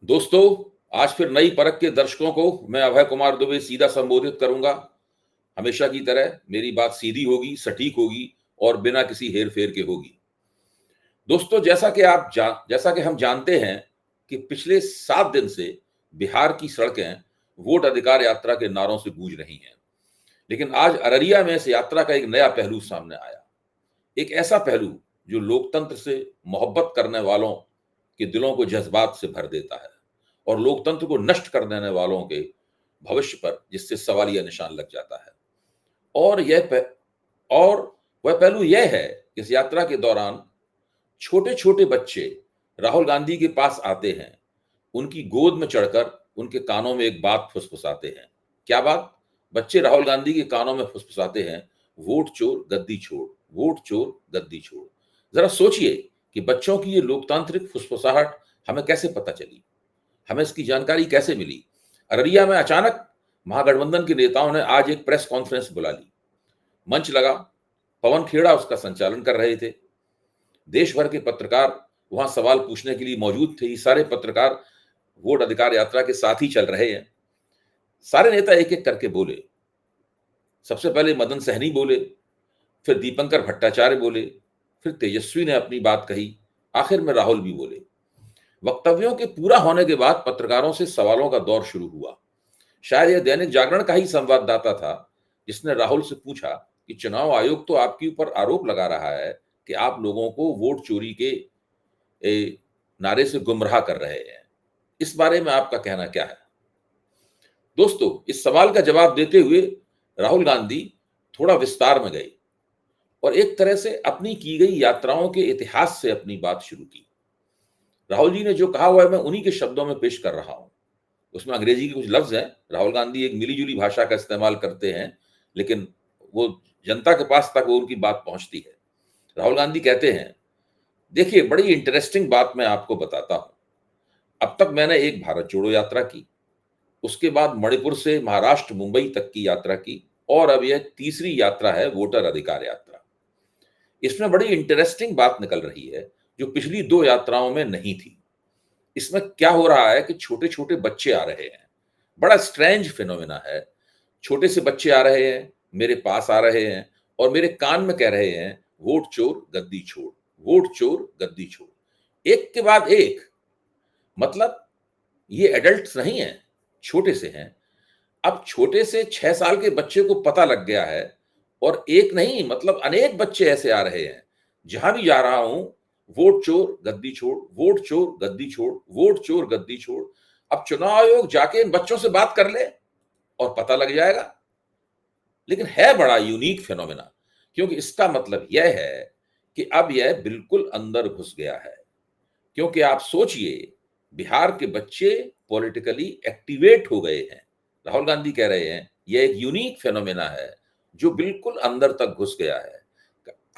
दोस्तों, आज फिर नई परख के दर्शकों को मैं अभय कुमार दुबे सीधा संबोधित करूंगा। हमेशा की तरह मेरी बात सीधी होगी, सटीक होगी और बिना किसी हेर-फेर के होगी। दोस्तों, जैसा कि हम जानते हैं कि पिछले 7 दिन से बिहार की सड़कें वोट अधिकार यात्रा के नारों से गूंज रही हैं। लेकिन आज अररिया में इस यात्रा का एक नया पहलू सामने आया। एक ऐसा पहलू जो लोकतंत्र से मोहब्बत करने वालों के दिलों को जज्बात से भर देता है और लोकतंत्र को नष्ट कर देने वालों के भविष्य पर जिससे सवालिया निशान लग जाता है। और यह प और वह पहलू यह है कि इस यात्रा के दौरान छोटे-छोटे बच्चे राहुल गांधी के पास आते हैं। उनकी गोद में चढ़कर उनके कानों में एक बात फुसफुसाते हैं। क्या बात? बच्चे राहुल गांधी के कानों में फुसफुसाते हैं, वोट चोर गद्दी छोड़, वोट चोर गद्दी छोड़। जरा सोचिए कि बच्चों की ये लोकतांत्रिक फुसफुसाहट हमें कैसे पता चली? हमें इसकी जानकारी कैसे मिली? अररिया में अचानक महागठबंधन के नेताओं ने आज एक प्रेस कॉन्फ्रेंस बुला ली। मंच लगा, पवन खेड़ा उसका संचालन कर रहे थे। देश भर के पत्रकार वहां सवाल पूछने के लिए मौजूद थे। ये सारे पत्रकार वोट अधिकार यात्रा के साथ ही चल रहे हैं। सारे नेता एक-एक करके बोले। सबसे पहले मदन सहनी बोले, फिर दीपंकर भट्टाचार्य बोले, फिर तेजस्वी ने अपनी बात कही, आखिर में राहुल भी बोले। वक्तव्यों के पूरा होने के बाद पत्रकारों से सवालों का दौर शुरू हुआ। शायद यह दैनिक जागरण का ही संवाददाता था जिसने राहुल से पूछा कि चुनाव आयोग तो आपके ऊपर आरोप लगा रहा है कि आप लोगों को वोट चोरी के नारे से गुमराह कर रहे हैं। इस बारे में आपका कहना क्या है? दोस्तों, इस सवाल का जवाब देते हुए राहुल गांधी थोड़ा विस्तार में गए और एक तरह से अपनी की गई यात्राओं के इतिहास से अपनी बात शुरू की। राहुल जी ने जो कहा हुआ है मैं उन्हीं के शब्दों में पेश कर रहा हूं। उसमें अंग्रेजी के कुछ लफ्ज हैं। राहुल गांधी एक मिली-जुली भाषा का इस्तेमाल करते हैं, लेकिन वो जनता के पास तक वो उनकी बात पहुंचती है। राहुल गांधी कहते हैं, देखिए बड़ी इंटरेस्टिंग बात मैं आपको बताता हूं। अब तक मैंने एक भारत जोड़ो यात्रा की, उसके बाद मणिपुर से महाराष्ट्र मुंबई तक की यात्रा की और अब यह तीसरी यात्रा है वोटर अधिकार यात्रा। इसमें बड़ी इंटरेस्टिंग बात निकल रही है जो पिछली 2 यात्राओं में नहीं थी। इसमें क्या हो रहा है कि छोटे-छोटे बच्चे आ रहे हैं। बड़ा स्ट्रेंज फिनोमेना है। छोटे से बच्चे आ रहे हैं, मेरे पास आ रहे हैं और मेरे कान में कह रहे हैं, वोट चोर गद्दी छोड़, वोट चोर गद्दी छोड़। एक के बाद एक। मतलब ये एडल्ट्स नहीं हैं, छोटे से हैं। अब छोटे से 6 साल के बच्चे को पता लग गया है और एक नहीं मतलब अनेक बच्चे ऐसे आ रहे हैं। जहां भी जा रहा हूं, वोट चोर गद्दी छोड़, वोट चोर गद्दी छोड़, वोट चोर गद्दी छोड़। अब चुनाव आयोग जाके इन बच्चों से बात कर ले और पता लग जाएगा। लेकिन है बड़ा यूनिक फिनोमेना, क्योंकि इसका मतलब यह है कि अब यह बिल्कुल अंदर घुस गया है। क्योंकि आप सोचिए, बिहार के बच्चे पॉलिटिकली एक्टिवेट हो गए हैं। राहुल गांधी कह रहे हैं यह एक यूनिक फिनोमेना है जो बिल्कुल अंदर तक घुस गया है।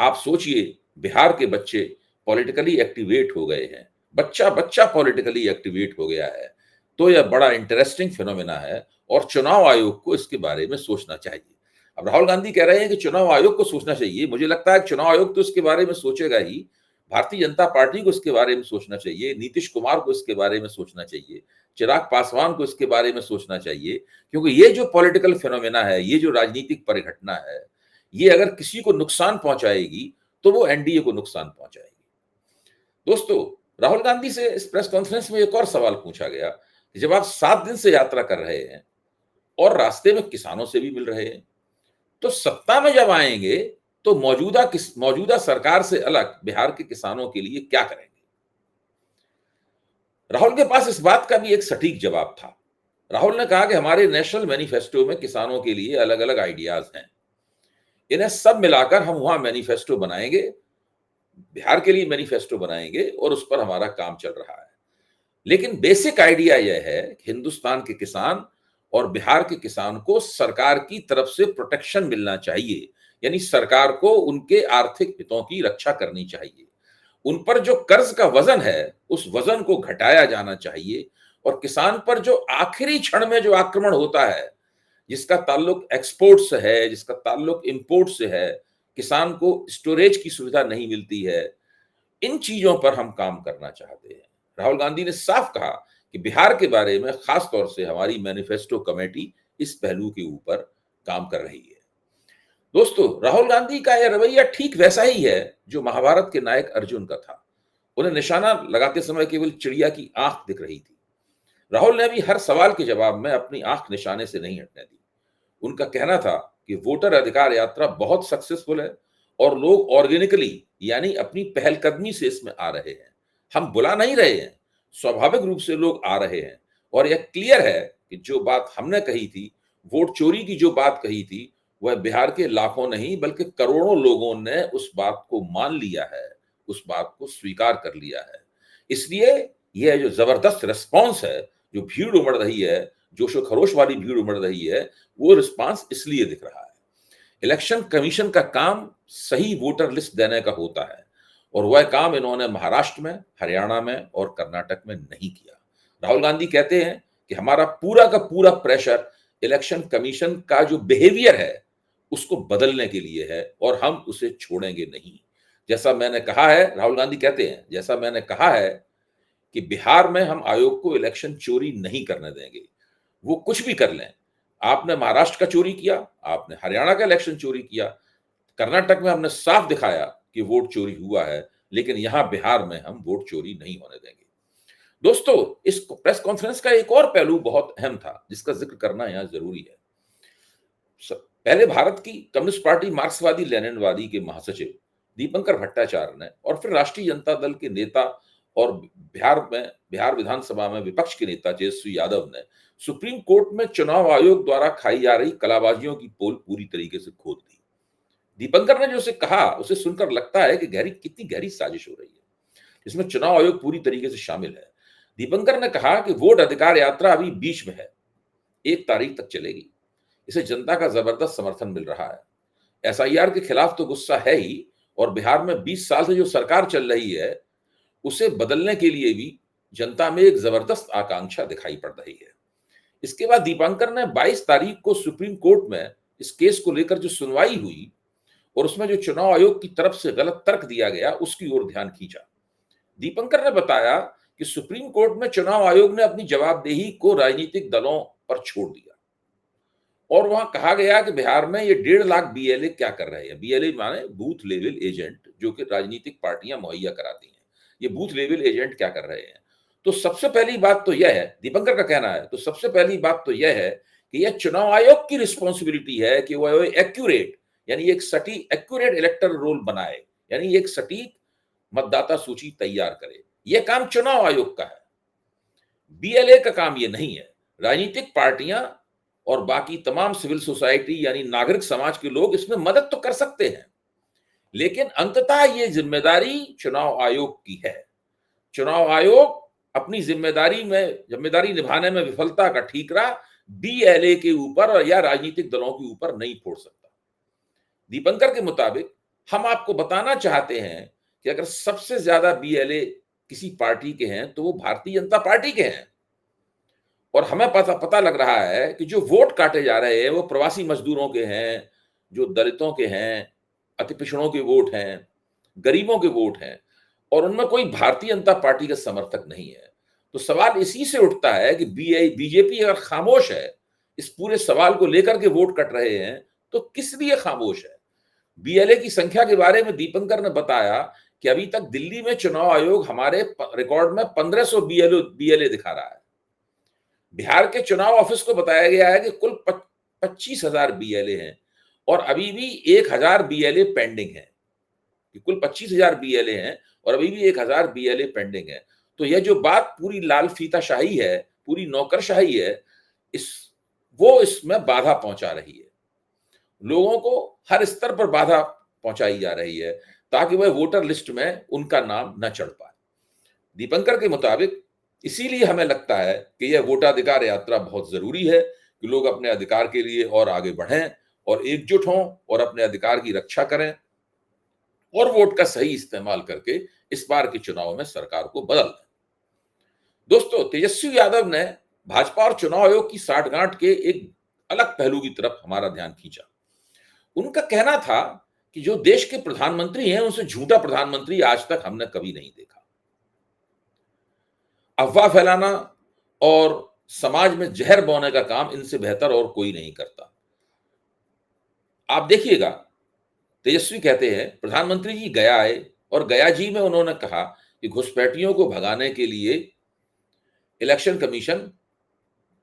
आप सोचिए, बिहार के बच्चे पॉलिटिकली एक्टिवेट हो गए हैं। बच्चा बच्चा पॉलिटिकली एक्टिवेट हो गया है। तो यह बड़ा इंटरेस्टिंग फिनोमेना है और चुनाव आयोग को इसके बारे में सोचना चाहिए। अब राहुल गांधी कह रहे हैं कि चुनाव आयोग को सोचना चाहिए। मुझे लगता है चुनाव आयोग तो इसके बारे में सोचेगा ही। भारतीय जनता पार्टी को इसके बारे में सोचना चाहिए, नीतीश कुमार को इसके बारे में सोचना चाहिए, चिराग पासवान को इसके बारे में सोचना चाहिए। क्योंकि ये जो पॉलिटिकल फिनोमेना है, ये जो राजनीतिक परिघटना है, ये अगर किसी को नुकसान पहुंचाएगी तो वो एनडीए को नुकसान पहुंचाएगी। दोस्तों, राहुल गांधी से इस प्रेस कॉन्फ्रेंस में एक और सवाल पूछा गया कि जब आप 7 दिन से यात्रा कर रहे हैं और रास्ते में किसानों से भी मिल रहे हैं, तो सत्ता में जब आएंगे तो मौजूदा सरकार से अलग बिहार के किसानों के लिए क्या करेंगे? राहुल के पास इस बात का भी एक सटीक जवाब था। राहुल ने कहा कि हमारे नेशनल मैनिफेस्टो में किसानों के लिए अलग-अलग आइडियाज हैं। इन्हें सब मिलाकर हम वहां मैनिफेस्टो बनाएंगे, बिहार के लिए मैनिफेस्टो बनाएंगे और उस पर हमारा काम चल रहा है। लेकिन बेसिक आइडिया यह है कि हिंदुस्तान के किसान और बिहार के किसान को सरकार की तरफ से प्रोटेक्शन मिलना चाहिए। यानी सरकार को उनके आर्थिक हितों की रक्षा करनी चाहिए। उन पर जो कर्ज का वजन है, उस वजन को घटाया जाना चाहिए और किसान पर जो आखिरी क्षण में जो आक्रमण होता है, जिसका ताल्लुक एक्सपोर्ट से है, जिसका ताल्लुक इंपोर्ट से है, किसान को स्टोरेज की सुविधा नहीं मिलती है, इन चीजों पर हम काम करना चाहते हैं। राहुल गांधी ने साफ कहा कि बिहार के बारे में खास तौर से हमारी मैनिफेस्टो कमेटी इस पहलू के ऊपर काम कर रही है। दोस्तों, राहुल गांधी का यह रवैया ठीक वैसा ही है जो महाभारत के नायक अर्जुन का था। उन्हें निशाना लगाते समय केवल चिड़िया की आंख दिख रही थी। राहुल ने भी हर सवाल के जवाब में अपनी आंख निशाने से नहीं हटने दी। उनका कहना था कि वोटर अधिकार यात्रा बहुत सक्सेसफुल है और लोग ऑर्गेनिकली यानी अपनी पहलकदमी से इसमें आ रहे हैं। हम बुला नहीं रहे हैं, स्वाभाविक रूप से लोग आ रहे हैं। और यह क्लियर है कि जो बात हमने कही थी, वोट चोरी की जो बात कही थी, वह बिहार के लाखों नहीं बल्कि करोड़ों लोगों ने उस बात को मान लिया है, उस बात को स्वीकार कर लिया है। इसलिए यह जो जबरदस्त रिस्पॉन्स है, जो भीड़ उमड़ रही है, जोशो खरोश वाली भीड़ उमड़ रही है, वो रिस्पॉन्स इसलिए दिख रहा है। इलेक्शन कमीशन का काम सही वोटर लिस्ट देने का होता है और वह काम इन्होंने महाराष्ट्र में, हरियाणा में और कर्नाटक में नहीं किया। राहुल गांधी कहते हैं कि हमारा पूरा का पूरा प्रेशर इलेक्शन कमीशन का जो बिहेवियर है उसको बदलने के लिए है और हम उसे छोड़ेंगे नहीं। जैसा मैंने कहा है, राहुल गांधी कहते हैं, जैसा मैंने कहा है कि बिहार में हम आयोग को इलेक्शन चोरी नहीं करने देंगे। वो कुछ भी कर लें, आपने महाराष्ट्र का चोरी किया, आपने हरियाणा का इलेक्शन चोरी किया, कर्नाटक में हमने साफ दिखाया कि वोट चोरी हुआ है, लेकिन यहां बिहार में हम वोट चोरी नहीं होने देंगे। दोस्तों, इस प्रेस कॉन्फ्रेंस का एक और पहलू बहुत अहम था जिसका जिक्र करना यहां जरूरी है। पहले भारत की कम्युनिस्ट पार्टी मार्क्सवादी लेनिनवादी के महासचिव दीपंकर भट्टाचार्य ने और फिर राष्ट्रीय जनता दल के नेता और बिहार विधानसभा में विपक्ष के नेता तेजस्वी यादव ने सुप्रीम कोर्ट में चुनाव आयोग द्वारा खाई जा रही कलाबाजियों की पोल पूरी तरीके से खोल दी। दीपंकर ने जो उसे कहा, उसे सुनकर लगता है कि कितनी गहरी साजिश हो रही है जिसमें चुनाव आयोग पूरी तरीके से शामिल है। दीपंकर ने कहा कि वोट अधिकार यात्रा अभी बीच में है, 1 तारीख तक चलेगी। इसे जनता का जबरदस्त समर्थन मिल रहा है। एसआईआर के खिलाफ तो गुस्सा है ही, और बिहार में 20 साल से जो सरकार चल रही है उसे बदलने के लिए भी जनता में एक जबरदस्त आकांक्षा दिखाई पड़ रही है। इसके बाद दीपंकर ने 22 तारीख को सुप्रीम कोर्ट में इस केस को लेकर जो सुनवाई हुई और उसमें जो चुनाव आयोग की तरफ से गलत तर्क दिया गया उसकी ओर ध्यान खींचा। दीपंकर ने बताया कि सुप्रीम कोर्ट में चुनाव आयोग ने अपनी जवाबदेही को राजनीतिक दलों पर छोड़ दिया और वहां कहा गया कि बिहार में ये 1.5 लाख बीएलए क्या कर रहे हैं। बीएलए माने बूथ लेवल एजेंट, जो कि राजनीतिक पार्टियां मुहैया कराती हैं। ये बूथ लेवल एजेंट क्या कर रहे हैं? तो सबसे पहली बात तो यह है, दीपंकर का कहना है, तो सबसे पहली बात तो यह है कि यह चुनाव आयोग की रिस्पॉन्सिबिलिटी है कि वह एक्यूरेट यानी एक सटीक एक्यूरेट इलेक्टरल रोल बनाए, यानी एक सटीक मतदाता सूची तैयार करे। यह काम चुनाव आयोग का है, बीएलए का काम यह नहीं है। राजनीतिक पार्टियां और बाकी तमाम सिविल सोसाइटी यानी नागरिक समाज के लोग इसमें मदद तो कर सकते हैं, लेकिन अंततः ये जिम्मेदारी चुनाव आयोग की है। चुनाव आयोग अपनी जिम्मेदारी निभाने में विफलता का ठीकरा बीएलए के ऊपर या राजनीतिक दलों के ऊपर नहीं फोड़ सकता। दीपंकर के मुताबिक हम आपको बताना चाहते हैं कि अगर सबसे ज्यादा बीएलए किसी पार्टी के हैं तो वो भारतीय जनता पार्टी के हैं, और हमें पता लग रहा है कि जो वोट काटे जा रहे हैं वो प्रवासी मजदूरों के हैं, जो दलितों के हैं, अति पिछड़ों के वोट हैं, गरीबों के वोट हैं, और उनमें कोई भारतीय जनता पार्टी का समर्थक नहीं है। तो सवाल इसी से उठता है कि बीजेपी अगर खामोश है, इस पूरे सवाल को लेकर के वोट कट रहे हैं, तो किस लिए खामोश है? बीएलए की संख्या के बारे में दीपंकर ने बताया कि अभी तक दिल्ली में चुनाव आयोग हमारे रिकॉर्ड में 1500 बीएलए दिखा रहा है। बिहार के चुनाव ऑफिस को बताया गया है कि कुल 25,000 बीएलए हैं और अभी भी 1,000 बीएलए पेंडिंग है। कुल 25,000 बीएलए हैं और अभी भी 1,000 बीएलए पेंडिंग है। तो यह जो बात पूरी लाल फीताशाही है, पूरी नौकरशाही है, वो इसमें बाधा पहुंचा रही है। लोगों को हर स्तर पर बाधा पहुंचाई जा रही है ताकि वह वोटर लिस्ट में उनका नाम न चढ़ पाए। दीपंकर के मुताबिक इसीलिए हमें लगता है कि यह वोटाधिकार यात्रा बहुत जरूरी है कि लोग अपने अधिकार के लिए और आगे बढ़ें और एकजुट हों और अपने अधिकार की रक्षा करें और वोट का सही इस्तेमाल करके इस बार के चुनाव में सरकार को बदल दें। दोस्तों, तेजस्वी यादव ने भाजपा और चुनाव आयोग की साठगांठ के एक अलग पहलू की तरफ हमारा ध्यान खींचा। उनका कहना था कि जो देश के प्रधानमंत्री हैं उनसे झूठा प्रधानमंत्री आज तक हमने कभी नहीं देखा। अफवाह फैलाना और समाज में जहर बोने का काम इनसे बेहतर और कोई नहीं करता। आप देखिएगा, तेजस्वी कहते हैं प्रधानमंत्री जी गया आए और गया जी में उन्होंने कहा कि घुसपैठियों को भगाने के लिए इलेक्शन कमीशन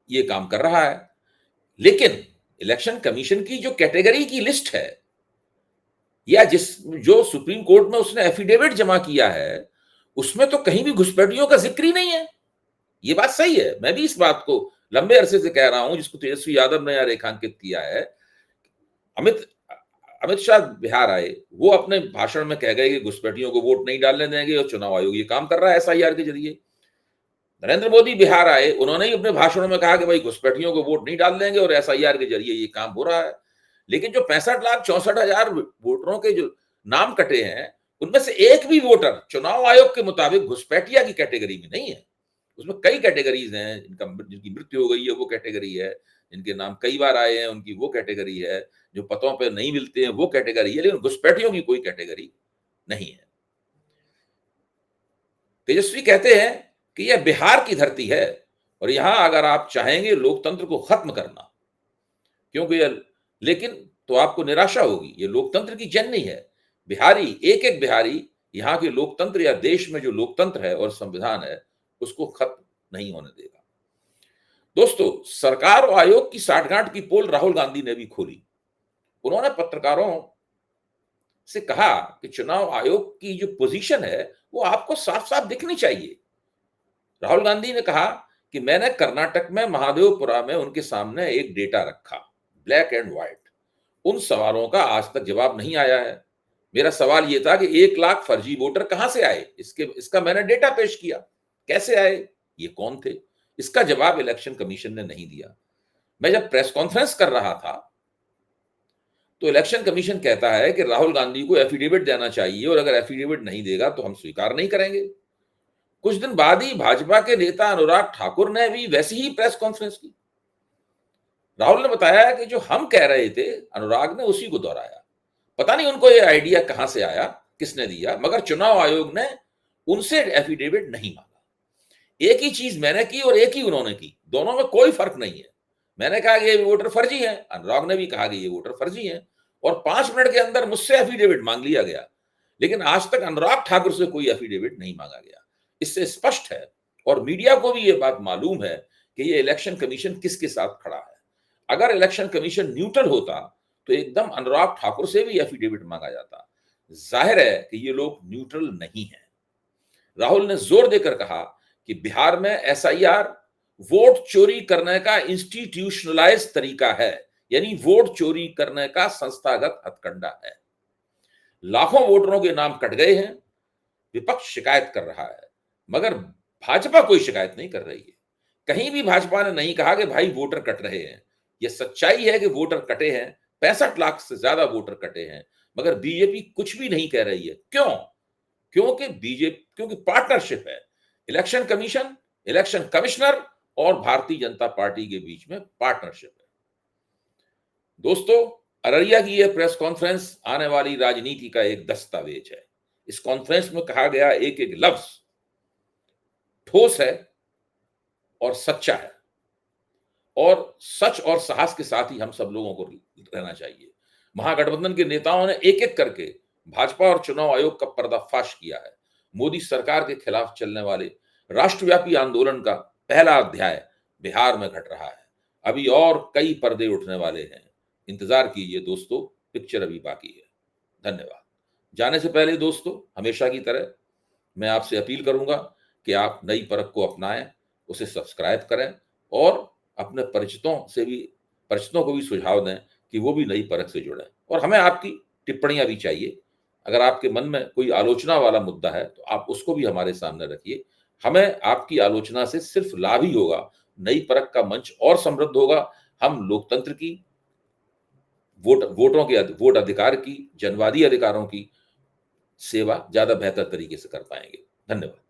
ये काम कर रहा है। लेकिन इलेक्शन कमीशन की जो कैटेगरी की लिस्ट है या जो सुप्रीम कोर्ट में उसने एफिडेविट जमा किया है, उसमें तो कहीं भी घुसपैठियों का जिक्र ही नहीं है। ये बात सही है, मैं भी इस बात को लंबे अरसे से कह रहा हूं, जिसको तेजस्वी यादव ने यहां रेखांकित किया है। अमित अमित शाह बिहार आए, वो अपने भाषण में कह गए कि घुसपैठियों को वोट नहीं डालने देंगे और चुनाव आयोग ये काम कर रहा है एसआईआर के जरिए। नरेंद्र मोदी बिहार आए, उन्होंने ही अपने भाषणों में कहा कि भाई घुसपैठियों को वोट नहीं डाल देंगे और एसआईआर के जरिए ये काम हो रहा है। लेकिन जो 65,64,000 वोटरों के जो नाम कटे हैं, उनमें से एक भी वोटर चुनाव आयोग के मुताबिक घुसपैठिया की कैटेगरी में नहीं है। उसमें कई कैटेगरीज हैं, जिनकी मृत्यु हो गई है वो कैटेगरी है, जिनके नाम कई बार आए हैं उनकी वो कैटेगरी है, जो पतों पे नहीं मिलते हैं वो कैटेगरी है, लेकिन घुसपैठियों की कोई कैटेगरी नहीं है। तेजस्वी कहते हैं कि यह बिहार की धरती है और यहां अगर आप चाहेंगे लोकतंत्र को खत्म करना, क्योंकि यह, लेकिन तो आपको निराशा होगी, ये लोकतंत्र की जननी है। बिहारी, एक एक बिहारी यहाँ के लोकतंत्र या देश में जो लोकतंत्र है और संविधान है उसको खत्म नहीं होने देगा। दोस्तों, सरकार और आयोग की साठगांठ की पोल राहुल गांधी ने भी खोली। उन्होंने पत्रकारों से कहा कि चुनाव आयोग की जो पोजीशन है वो आपको साफ साफ दिखनी चाहिए। राहुल गांधी ने कहा कि मैंने कर्नाटक में महादेवपुरा में उनके सामने एक डेटा रखा, ब्लैक एंड व्हाइट। उन सवालों का आज तक जवाब नहीं आया है। मेरा सवाल यह था कि 1 लाख फर्जी वोटर कहां से आए, इसका मैंने डेटा पेश किया, कैसे आए, ये कौन थे, इसका जवाब इलेक्शन कमीशन ने नहीं दिया। मैं जब प्रेस कॉन्फ्रेंस कर रहा था तो इलेक्शन कमीशन कहता है कि राहुल गांधी को एफिडेविट देना चाहिए और अगर एफिडेविट नहीं देगा तो हम स्वीकार नहीं करेंगे। कुछ दिन बाद ही भाजपा के नेता अनुराग ठाकुर ने भी वैसी ही प्रेस कॉन्फ्रेंस की। राहुल ने बताया कि जो हम कह रहे थे अनुराग ने उसी को दोहराया। पता नहीं उनको ये आइडिया कहां से आया, किसने दिया, मगर चुनाव आयोग ने उनसे एफिडेविट नहीं मांगा। एक ही चीज मैंने की और एक ही उन्होंने की, दोनों में कोई फर्क नहीं है। मैंने कहा कि ये वोटर फर्जी है, अनुराग ने भी कहा कि ये वोटर फर्जी है, और 5 मिनट के अंदर मुझसे एफिडेविट मांग लिया गया। लेकिन आज तक अनुराग ठाकुर से कोई एफिडेविट नहीं मांगा गया। इससे स्पष्ट है और मीडिया को भी ये बात मालूम है कि ये इलेक्शन कमीशन किसके साथ खड़ा है। अगर इलेक्शन कमीशन न्यूट्रल होता तो एकदम अनुराग ठाकुर से भी एफिडेविट मांगा जाता। जाहिर है कि ये लोग न्यूट्रल नहीं है। राहुल ने जोर देकर कहा कि बिहार में एसआईआर वोट चोरी करने का इंस्टीट्यूशनलाइज तरीका है, यानी वोट चोरी करने का संस्थागत हथकंडा है। लाखों वोटरों के नाम कट गए हैं। विपक्ष शिकायत कर रहा है मगर भाजपा कोई शिकायत नहीं कर रही है। कहीं भी भाजपा ने नहीं कहा कि भाई वोटर कट रहे हैं। यह सच्चाई है कि वोटर कटे हैं, 65 लाख से ज्यादा वोटर कटे हैं, मगर बीजेपी कुछ भी नहीं कह रही है। क्यों? क्योंकि पार्टनरशिप है। इलेक्शन कमीशन, इलेक्शन कमिश्नर और भारतीय जनता पार्टी के बीच में पार्टनरशिप है। दोस्तों, अररिया की यह प्रेस कॉन्फ्रेंस आने वाली राजनीति का एक दस्तावेज है। इस कॉन्फ्रेंस में कहा गया एक एक लफ्ज ठोस है और सच्चा है, और सच और साहस के साथ ही हम सब लोगों को रहना चाहिए। महागठबंधन के नेताओं ने एक एक करके भाजपा और चुनाव आयोग का पर्दाफाश किया है। मोदी सरकार के खिलाफ चलने वाले राष्ट्रव्यापी आंदोलन का पहला अध्याय बिहार में घट रहा है। अभी और कई पर्दे उठने वाले हैं। इंतजार कीजिए दोस्तों, पिक्चर अभी बाकी है। धन्यवाद। जाने से पहले दोस्तों, हमेशा की तरह मैं आपसे अपील करूंगा कि आप नई परख को अपनाएं, उसे सब्सक्राइब करें और अपने परिचितों को भी सुझाव दें कि वो भी नई परख से जुड़ें। और हमें आपकी टिप्पणियां भी चाहिए। अगर आपके मन में कोई आलोचना वाला मुद्दा है तो आप उसको भी हमारे सामने रखिए। हमें आपकी आलोचना से सिर्फ लाभ ही होगा। नई परख का मंच और समृद्ध होगा। हम लोकतंत्र की, वोट अधिकार की, जनवादी अधिकारों की सेवा ज्यादा बेहतर तरीके से कर पाएंगे। धन्यवाद।